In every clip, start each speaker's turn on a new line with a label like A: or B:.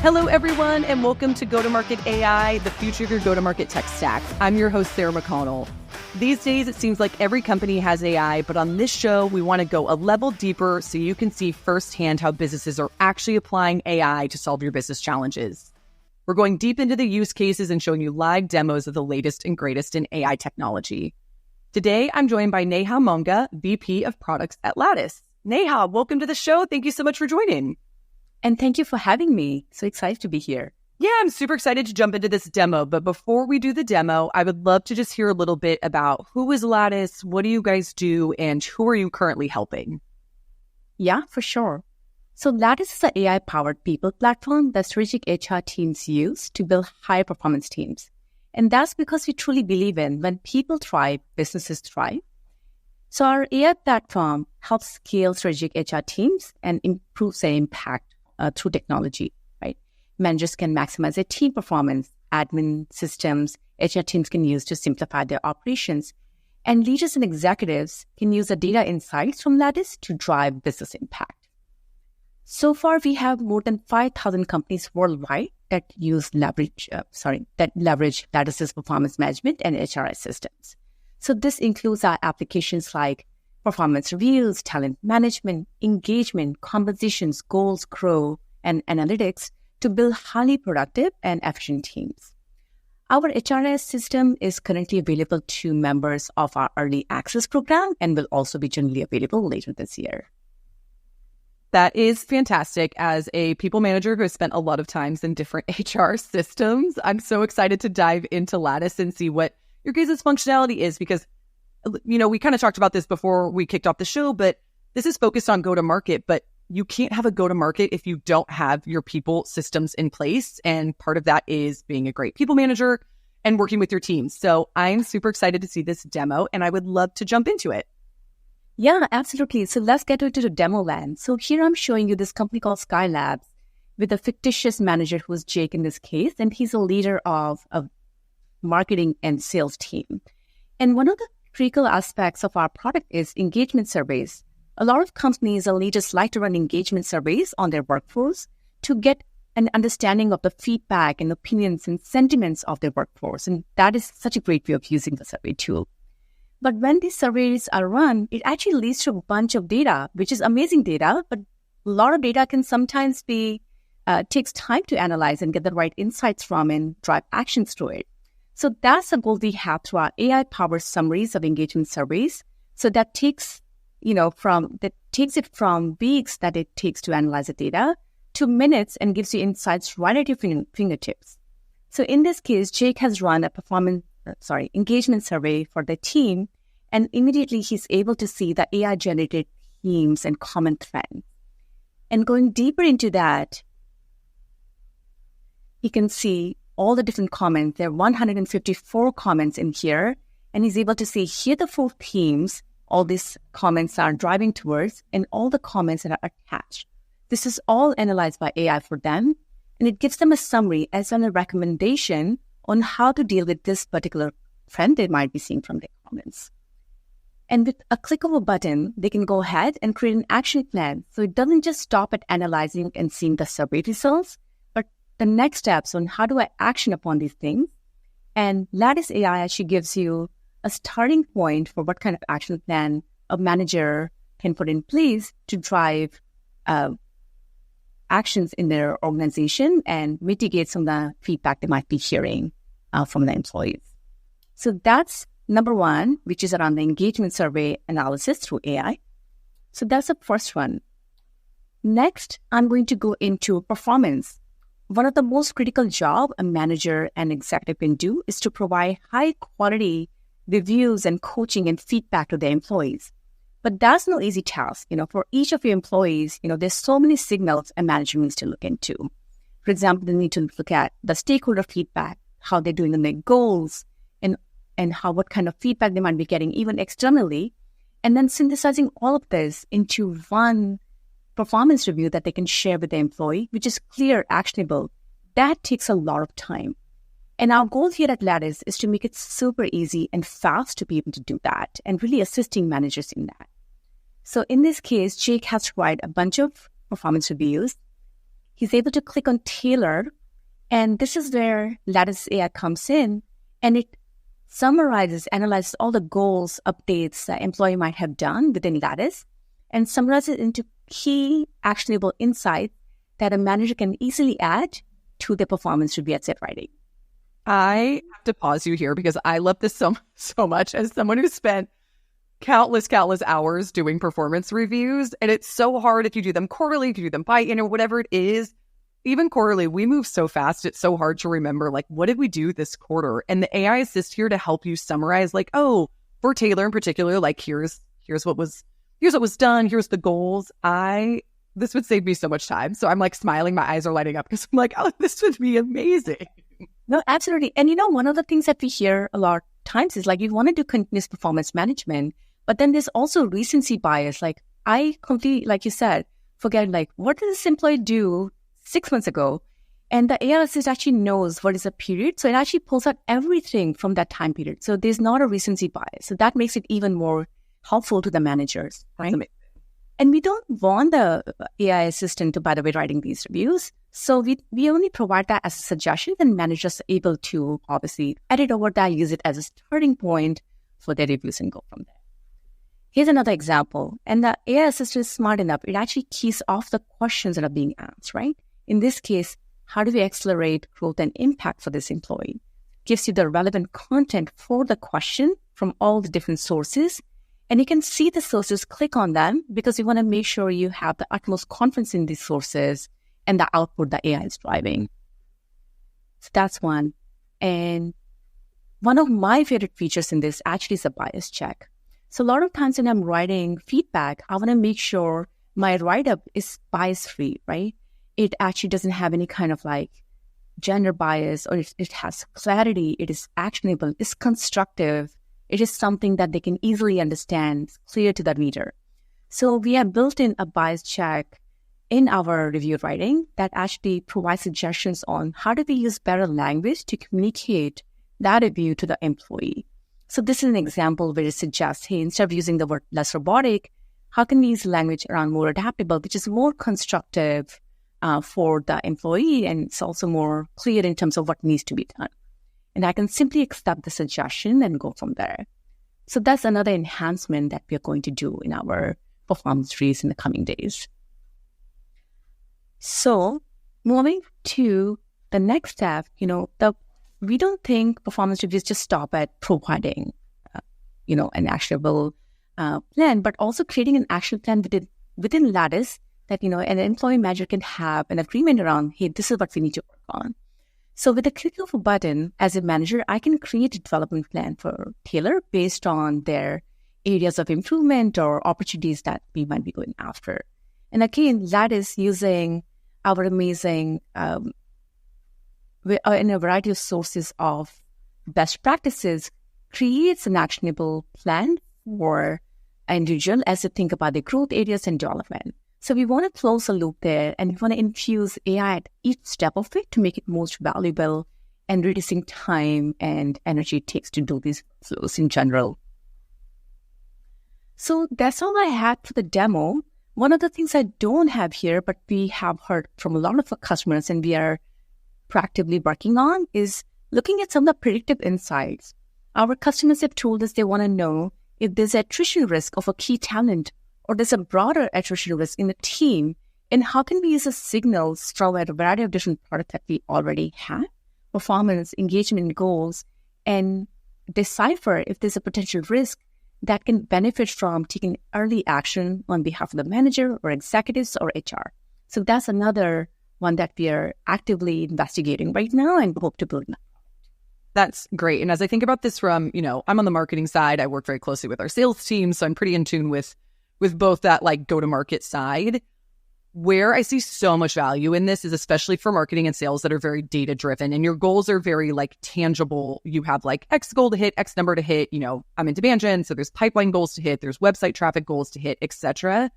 A: Hello, everyone, and welcome to Go-to-Market AI, the future of your go-to-market tech stack. I'm your host, Sarah McConnell. These days, it seems like every company has AI, but on this show, we want to go a level deeper so you can see firsthand how businesses are actually applying AI to solve your business challenges. We're going deep into the use cases and showing you live demos of the latest and greatest in AI technology. Today, I'm joined by Neha Monga, VP of Products at Lattice. Neha, welcome to the show. Thank you so much for joining.
B: And thank you for having me. So excited to be here.
A: Yeah, I'm super excited to jump into this demo. But before we do the demo, I would love to just hear a little bit about who is Lattice, what do you guys do, and who are you currently helping?
B: Yeah, for sure. So Lattice is an AI-powered people platform that strategic HR teams use to build high-performance teams. And that's because we truly believe in when people thrive, businesses thrive. So our AI platform helps scale strategic HR teams and improves their impact through technology, right? Managers can maximize their team performance, admin systems HR teams can use to simplify their operations, and leaders and executives can use the data insights from Lattice to drive business impact. So far, we have more than 5,000 companies worldwide that leverage Lattice's performance management and HRS systems. So this includes our applications like performance reviews, talent management, engagement, compositions, goals, grow, and analytics to build highly productive and efficient teams. Our HRS system is currently available to members of our early access program and will also be generally available later this year.
A: That is fantastic. As a people manager who has spent a lot of times in different HR systems, I'm so excited to dive into Lattice and see what your guys' functionality is because, you know, we kind of talked about this before we kicked off the show, but this is focused on go-to-market, but you can't have a go-to-market if you don't have your people systems in place. And part of that is being a great people manager and working with your team. So I'm super excited to see this demo and I would love to jump into it.
B: Yeah, absolutely. So let's get into the demo land. So here I'm showing you this company called Skylabs with a fictitious manager who is Jake in this case, and he's a leader of a marketing and sales team. And one of the critical aspects of our product is engagement surveys. A lot of companies and leaders like to run engagement surveys on their workforce to get an understanding of the feedback and opinions and sentiments of their workforce. And that is such a great way of using the survey tool. But when these surveys are run, it actually leads to a bunch of data, which is amazing data, but a lot of data can sometimes takes time to analyze and get the right insights from and drive actions to it. So that's the goal we have through our AI-powered summaries of engagement surveys. So that takes it from weeks that it takes to analyze the data to minutes and gives you insights right at your fingertips. So in this case, Jake has run a engagement survey for the team, and immediately he's able to see the AI-generated themes and common trends. And going deeper into that, he can see all the different comments. There are 154 comments in here, and he's able to see here the 4 themes all these comments are driving towards and all the comments that are attached. This is all analyzed by AI for them, and it gives them a summary as well as a recommendation on how to deal with this particular trend they might be seeing from their comments. And with a click of a button, they can go ahead and create an action plan. So it doesn't just stop at analyzing and seeing the survey results, but the next steps on how do I action upon these things. And Lattice AI actually gives you a starting point for what kind of action plan a manager can put in place to drive actions in their organization and mitigate some of the feedback they might be hearing from the employees. So that's number 1, which is around the engagement survey analysis through AI. So that's the first one. Next, I'm going to go into performance. One of the most critical jobs a manager and executive can do is to provide high quality reviews and coaching and feedback to their employees. But that's no easy task. For each of your employees, there's so many signals a manager needs to look into. For example, they need to look at the stakeholder feedback, how they're doing on their goals, and what kind of feedback they might be getting even externally, and then synthesizing all of this into one performance review that they can share with the employee, which is clear, actionable. That takes a lot of time. And our goal here at Lattice is to make it super easy and fast to be able to do that and really assisting managers in that. So in this case, Jake has provided a bunch of performance reviews. he's able to click on tailor. And this is where Lattice AI comes in, and it summarizes, analyzes all the goals, updates that employee might have done within Lattice, and summarizes it into key actionable insights that a manager can easily add to the performance review asset writing.
A: I have to pause you here because I love this so much as someone who spent countless hours doing performance reviews. And it's so hard if you do them quarterly, if you do them whatever it is. Even quarterly, we move so fast. It's so hard to remember, like, what did we do this quarter? And the AI assist here to help you summarize, like, oh, for Taylor in particular, like, here's what was done. Here's the goals. This would save me so much time. So I'm like smiling. My eyes are lighting up because I'm like, oh, this would be amazing.
B: No, absolutely. And one of the things that we hear a lot of times is like, you want to do continuous performance management, but then there's also recency bias. Like, I completely, like you said, forget, like, what did this employee do 6 months ago? And the AI assist actually knows what is a period. So it actually pulls out everything from that time period. So there's not a recency bias. So that makes it even more helpful to the managers, right? And we don't want the AI assistant to, by the way, writing these reviews. So we only provide that as a suggestion, and managers are able to obviously edit over that, use it as a starting point for their reviews and go from there. Here's another example. And the AI assistant is smart enough. It actually keys off the questions that are being asked, right? In this case, how do we accelerate growth and impact for this employee? Gives you the relevant content for the question from all the different sources. And you can see the sources, click on them, because you want to make sure you have the utmost confidence in these sources and the output the AI is driving. So that's one. And one of my favorite features in this actually is a bias check. So a lot of times when I'm writing feedback, I want to make sure my write-up is bias-free, right? It actually doesn't have any kind of like gender bias, or it has clarity, it is actionable, it's constructive, it is something that they can easily understand, clear to the reader. So we have built in a bias check in our review writing that actually provides suggestions on how do we use better language to communicate that review to the employee. So this is an example where it suggests, hey, instead of using the word less robotic, how can we use language around more adaptable, which is more constructive for the employee, and it's also more clear in terms of what needs to be done. And I can simply accept the suggestion and go from there. So that's another enhancement that we are going to do in our performance reviews in the coming days. So moving to the next step, we don't think performance reviews just stop at providing, an actionable plan, but also creating an action plan within Lattice that, an employee manager can have an agreement around, hey, this is what we need to work on. So with a click of a button, as a manager, I can create a development plan for Taylor based on their areas of improvement or opportunities that we might be going after. And again, Lattice, using our amazing, in a variety of sources of best practices, creates an actionable plan for an individual as they think about their growth areas and development. So we want to close the loop there, and we want to infuse AI at each step of it to make it most valuable and reducing time and energy it takes to do these flows in general. So that's all I had for the demo. One of the things I don't have here, but we have heard from a lot of our customers and we are proactively working on, is looking at some of the predictive insights. Our customers have told us they want to know if there's attrition risk of a key talent, or there's a broader attrition risk in the team, and how can we use the signals from a variety of different products that we already have, performance, engagement goals, and decipher if there's a potential risk that can benefit from taking early action on behalf of the manager or executives or HR. So that's another one that we are actively investigating right now and hope to build.
A: That's great. And as I think about this from, I'm on the marketing side, I work very closely with our sales team, so I'm pretty in tune with both that like go-to-market side. Where I see so much value in this is especially for marketing and sales that are very data-driven, and your goals are very like tangible. You have like X goal to hit, X number to hit, I'm in demand gen, so there's pipeline goals to hit, there's website traffic goals to hit, etc.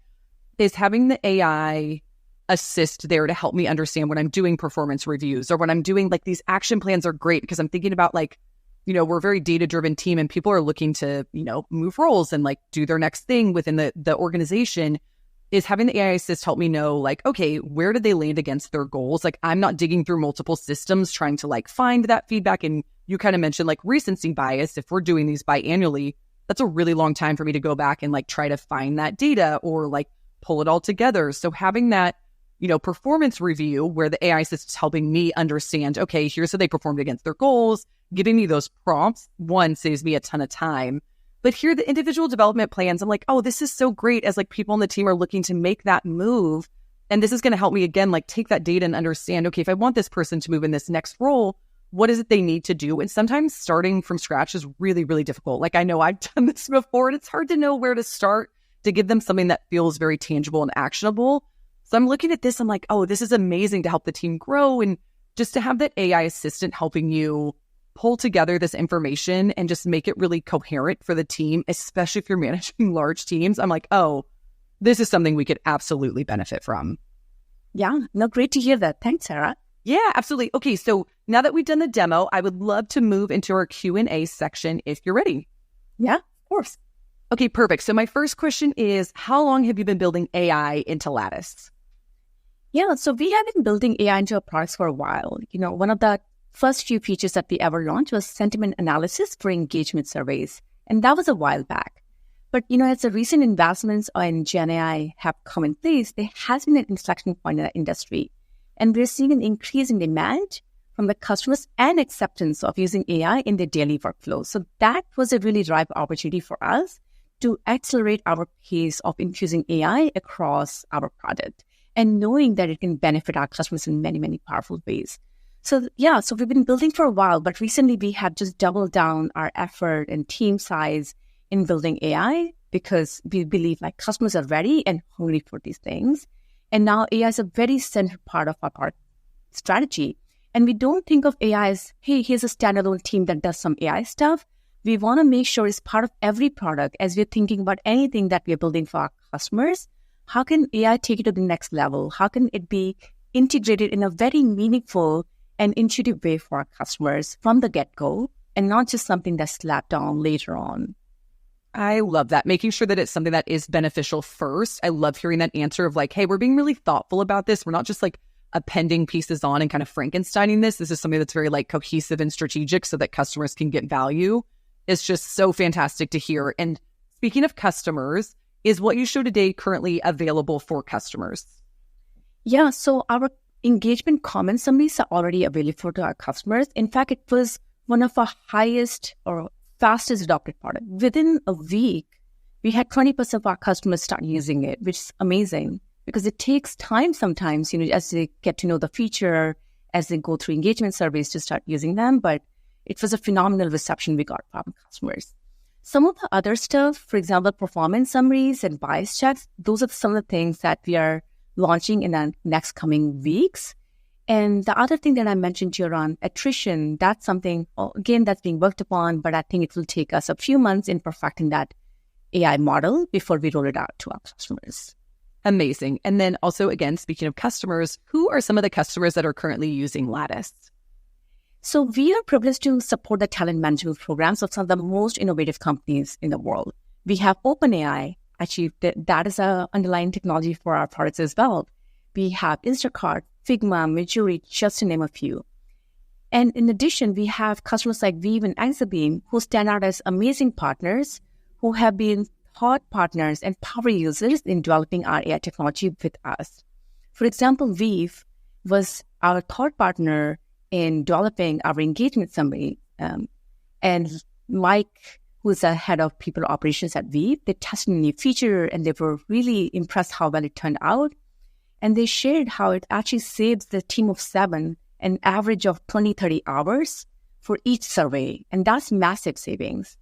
A: Is having the AI assist there to help me understand when I'm doing performance reviews or when I'm doing like these action plans are great, because I'm thinking about like, we're a very data-driven team and people are looking to, move roles and like do their next thing within the organization. is having the AI assist help me know, like, okay, where did they land against their goals? Like, I'm not digging through multiple systems trying to like find that feedback. And you kind of mentioned like recency bias. If we're doing these biannually, that's a really long time for me to go back and like try to find that data or like pull it all together. So having that, performance review where the AI assist is helping me understand, okay, here's how they performed against their goals, giving me those prompts, one, saves me a ton of time. But here, the individual development plans, I'm like, oh, this is so great as like people on the team are looking to make that move. And this is going to help me again, like take that data and understand, okay, if I want this person to move in this next role, what is it they need to do? And sometimes starting from scratch is really, really difficult. Like I know I've done this before and it's hard to know where to start to give them something that feels very tangible and actionable. So I'm looking at this, I'm like, oh, this is amazing to help the team grow. And just to have that AI assistant helping you pull together this information and just make it really coherent for the team, especially if you're managing large teams. I'm like, oh, this is something we could absolutely benefit from.
B: Yeah, no, great to hear that. Thanks, Sarah.
A: Yeah, absolutely. Okay, so now that we've done the demo, I would love to move into our Q&A section if you're ready.
B: Yeah, of course.
A: Okay, perfect. So my first question is, how long have you been building AI into Lattice?
B: Yeah, so we have been building AI into our products for a while. One of the first few features that we ever launched was sentiment analysis for engagement surveys. And that was a while back. But, as the recent investments in Gen AI have come in place, there has been an inflection point in the industry. And we're seeing an increase in demand from the customers and acceptance of using AI in their daily workflow. So that was a really ripe opportunity for us to accelerate our pace of infusing AI across our product and knowing that it can benefit our customers in many, many powerful ways. So we've been building for a while, but recently we have just doubled down our effort and team size in building AI because we believe like customers are ready and hungry for these things. And now AI is a very central part of our product strategy. And we don't think of AI as, hey, here's a standalone team that does some AI stuff. We want to make sure it's part of every product as we're thinking about anything that we're building for our customers. How can AI take it to the next level? How can it be integrated in a very meaningful and intuitive way for our customers from the get-go and not just something that's slapped on later on?
A: I love that. Making sure that it's something that is beneficial first. I love hearing that answer of like, hey, we're being really thoughtful about this. We're not just like appending pieces on and kind of Frankensteining this. This is something that's very like cohesive and strategic so that customers can get value. It's just so fantastic to hear. And speaking of customers, is what you show today currently available for customers?
B: Yeah, so our engagement comment summaries are already available to our customers. In fact, it was one of our highest or fastest adopted product. Within a week, we had 20% of our customers start using it, which is amazing because it takes time sometimes, as they get to know the feature, as they go through engagement surveys to start using them. But it was a phenomenal reception we got from customers. Some of the other stuff, for example, performance summaries and bias checks, those are some of the things that we are launching in the next coming weeks. And the other thing that I mentioned here on attrition, that's something, again, that's being worked upon, but I think it will take us a few months in perfecting that AI model before we roll it out to our customers.
A: Amazing. And then also, again, speaking of customers, who are some of the customers that are currently using Lattice?
B: So we are privileged to support the talent management programs of some of the most innovative companies in the world. We have OpenAI, actually that is an underlying technology for our products as well. We have Instacart, Figma, Midjourney, just to name a few. And in addition, we have customers like Weave and Exabeam who stand out as amazing partners who have been thought partners and power users in developing our AI technology with us. For example, Weave was our thought partner in developing our engagement summary. And Mike, who's the head of people operations at Weave, they tested a new feature and they were really impressed how well it turned out. And they shared how it actually saves the team of 7 an average of 20, 30 hours for each survey. And that's massive savings.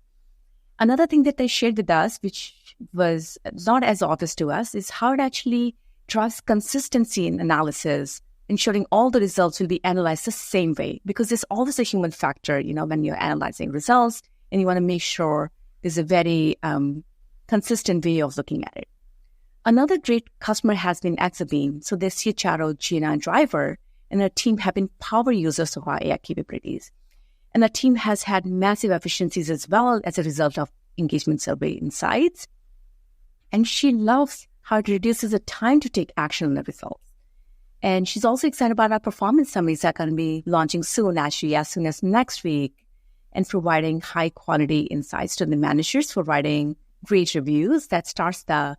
B: Another thing that they shared with us, which was not as obvious to us, is how it actually drives consistency in analysis, ensuring all the results will be analyzed the same way, because there's always a human factor, when you're analyzing results, and you want to make sure there's a very consistent way of looking at it. Another great customer has been Exabeam. So their CHRO, Gina, and Driver, and our team have been power users of our AI capabilities. And the team has had massive efficiencies as well as a result of engagement survey insights. And she loves how it reduces the time to take action on the results. And she's also excited about our performance summaries that are going to be launching soon, actually, as soon as next week, and providing high quality insights to the managers for writing great reviews that starts the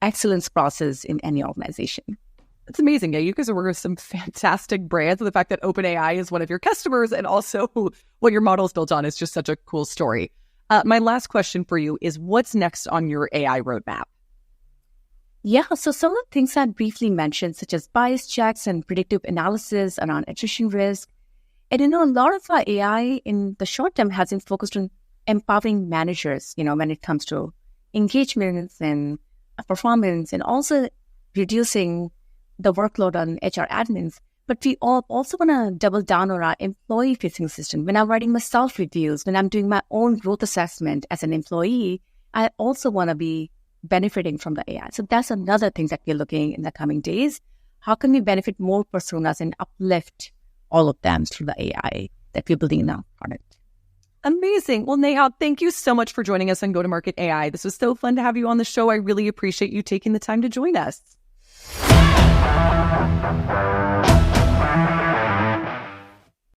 B: excellence process in any organization.
A: It's amazing. Yeah, you guys are working with some fantastic brands. And the fact that OpenAI is one of your customers and also what your model is built on is just such a cool story. My last question for you is, what's next on your AI roadmap?
B: Yeah, so some of the things I briefly mentioned, such as bias checks and predictive analysis around attrition risk. And, a lot of our AI in the short term has been focused on empowering managers, when it comes to engagements and performance, and also reducing the workload on HR admins. But we also want to double down on our employee-facing system. When I'm writing my self-reviews, when I'm doing my own growth assessment as an employee, I also want to be benefiting from the AI. So that's another thing that we're looking in the coming days. How can we benefit more personas and uplift all of them through the AI that we're building in our product?
A: Amazing. Well, Neha, thank you so much for joining us on Go-to-Market AI. This was so fun to have you on the show. I really appreciate you taking the time to join us.